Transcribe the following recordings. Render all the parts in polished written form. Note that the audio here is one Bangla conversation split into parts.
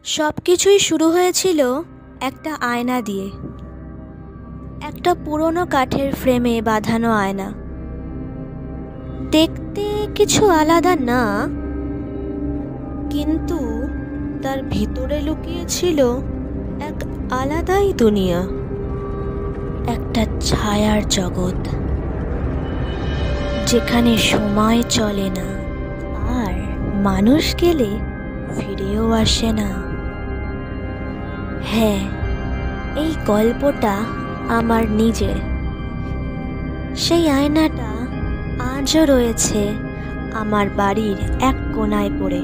সবকিছুই শুরু হয়েছিল একটা আয়না দিয়ে। একটা পুরনো কাঠের ফ্রেমে বাঁধানো আয়না। দেখতে কিছু আলাদা না, কিন্তু তার ভিতরে লুকিয়ে ছিল এক আলাদাই দুনিয়া, একটা ছায়ার জগৎ, যেখানে সময় চলে না আর মানুষ গেলে ফিরেও আসে না। হ্যাঁ, এই গল্পটা আমার নিজের। সেই আয়নাটা আজও রয়েছে আমার বাড়ির এক কোণায় পড়ে,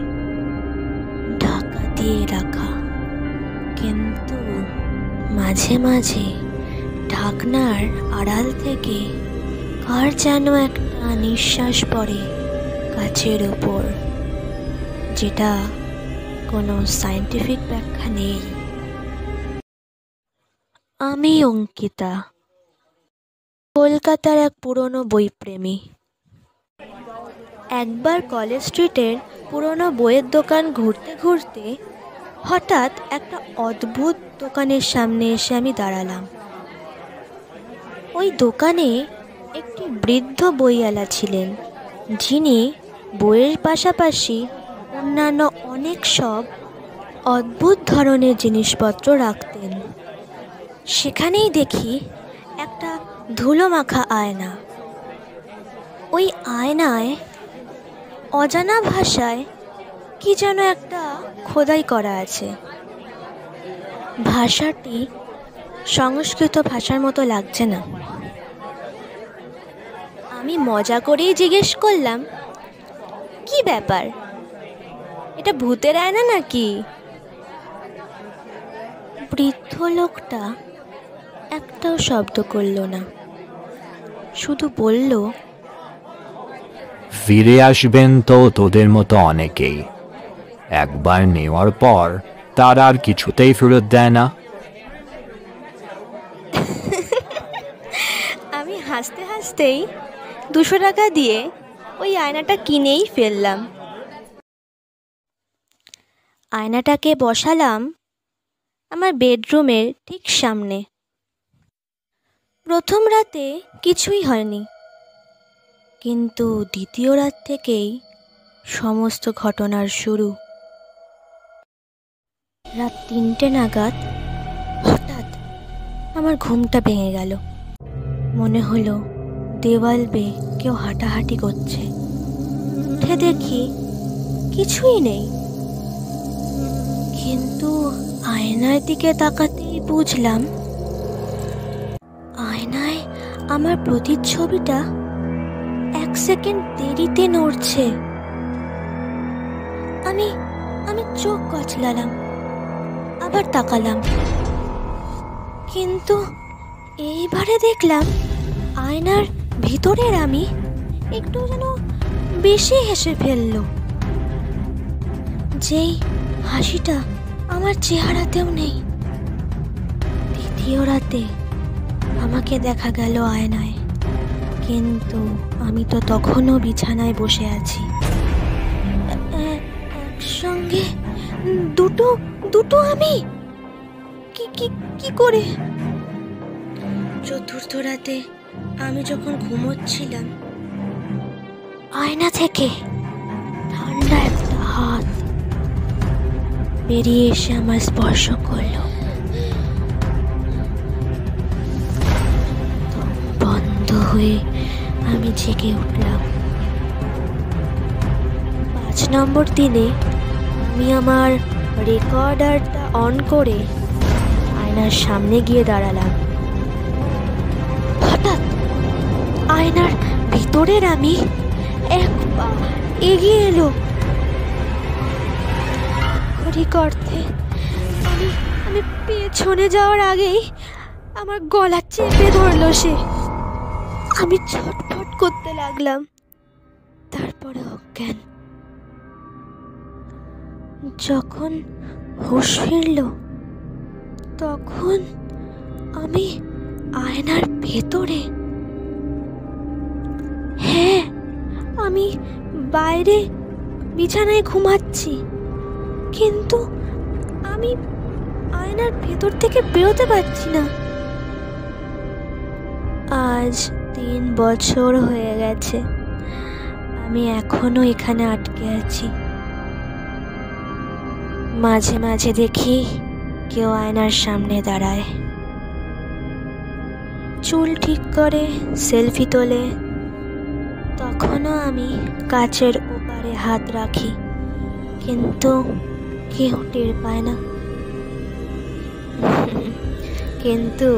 ঢাকা দিয়ে রাখা। কিন্তু মাঝে মাঝে ঢাকনার আড়াল থেকে কার যেন একটা নিঃশ্বাস পড়ে কাচের ওপর, যেটা কোনো সায়েন্টিফিক ব্যাখ্যা নেই। আমি অঙ্কিতা, কলকাতার এক পুরনো বইপ্রেমী। একবার কলেজ স্ট্রিটের পুরনো বইয়ের দোকান ঘুরতে ঘুরতে হঠাৎ একটা অদ্ভুত দোকানের সামনে এসে আমি দাঁড়ালাম। ওই দোকানে একটি বৃদ্ধ বইওয়ালা ছিলেন, যিনি বইয়ের পাশাপাশি অন্যান্য অনেক সব অদ্ভুত ধরনের জিনিসপত্র রাখতেন। সেখানেই দেখি একটা ধুলো মাখা আয়না। ওই আয়নায় অজানা ভাষায় কি যেন একটা খোদাই করা আছে। ভাষাটি সংস্কৃত ভাষার মতো লাগছে না। আমি মজা করেই জিজ্ঞেস করলাম, কি ব্যাপার, এটা ভূতের আয়না নাকি? বৃদ্ধ লোকটা একটাও শব্দ করল না, শুধু বলল, ফিরে আসবেন তো তোদের মতো অনেকেই, একবার নেওয়ার পর তার আর কিছুতেই ফেরত দেয় না। আমি হাসতে হাসতেই 200 টাকা দিয়ে ওই আয়নাটা কিনেই ফেললাম। আয়নাটাকে বসালাম আমার বেডরুমের ঠিক সামনে। প্রথম রাতে কিছুই হয়নি, কিন্তু দ্বিতীয় রাত থেকেই সমস্ত ঘটনার শুরু। রাত 3টে নাগাদ হঠাৎ আমার ঘুমটা ভেঙে গেল। মনে হলো দেওয়াল বেয়ে কেউ হাঁটাহাঁটি করছে। উঠে দেখি কিছুই নেই, কিন্তু আয়নার দিকে তাকাতেই বুঝলাম আয়নায় আমার প্রতিচ্ছবিটা 1 সেকেন্ড দেরিতে নড়ছে। আমি চোখ কচলালাম, আবার তাকালাম, কিন্তু এইবারে দেখলাম আয়নার ভিতরের আমি একটু যেন বেশি হেসে ফেলল, যেই হাসিটা আমার চেহারাতেও নেই। দ্বিতীয় রাতে আমাকে দেখা গেল আয়নায়, কিন্তু আমি তো তখনও বিছানায় বসে আছি। একসঙ্গে দুটো আমি কি করে? চতুর্থ রাতে আমি যখন ঘুমোচ্ছিলাম, আয়না থেকে ঠান্ডা একটা হাত বেরিয়ে এসে আমার স্পর্শ করলো। বন্ধ হয়ে আমি জেগে উঠলাম। 5 নম্বর দিনে আমি আমার রেকর্ডারটা অন করে আয়নার সামনে গিয়ে দাঁড়ালাম। হঠাৎ আয়নার ভিতরের আমি এক পা এগিয়ে এলো। ঘড়ি করতে আমি পেছনে যাওয়ার আগেই আমার গলা চেপে ধরলো সে। আমি ছটফট করতে লাগলাম, তারপরে অজ্ঞান। যখন হুঁশ ফিরল, তখন আমি আয়নার ভেতরে? হ্যাঁ, আমি বাইরে বিছানায় ঘুমাচ্ছি, কিন্তু আমি আয়নার ভেতর থেকে বেরোতে পারছি না। আজ 3 বছর হয়ে গেছে, আমি এখনো এখানে আটকে আছি। মাঝে মাঝে দেখি কেউ আয়নার সামনে দাঁড়ায়, চুল ঠিক করে, সেলফি তোলে। তখনও আমি কাচের ওপারে হাত রাখি, কিন্তু কেউ টের পায় না। কিন্তু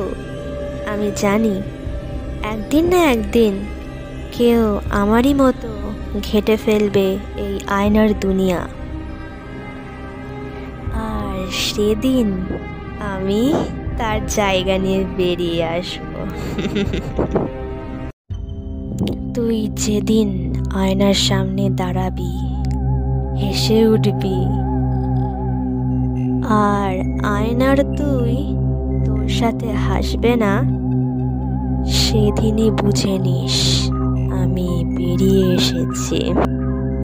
আমি জানি একদিন না একদিন কেউ আমারই মতো ঘেঁটে ফেলবে এই আয়নার দুনিয়া, আর সেদিন আমি তার জায়গা নিয়ে বেরিয়ে আসব। তুই যেদিন আয়নার সামনে দাঁড়াবি, হেসে উঠবি, আর আয়নার তুই তোর সাথে হাসবে না, সেদিনই বুঝে নিস আমি বেরিয়ে এসেছি।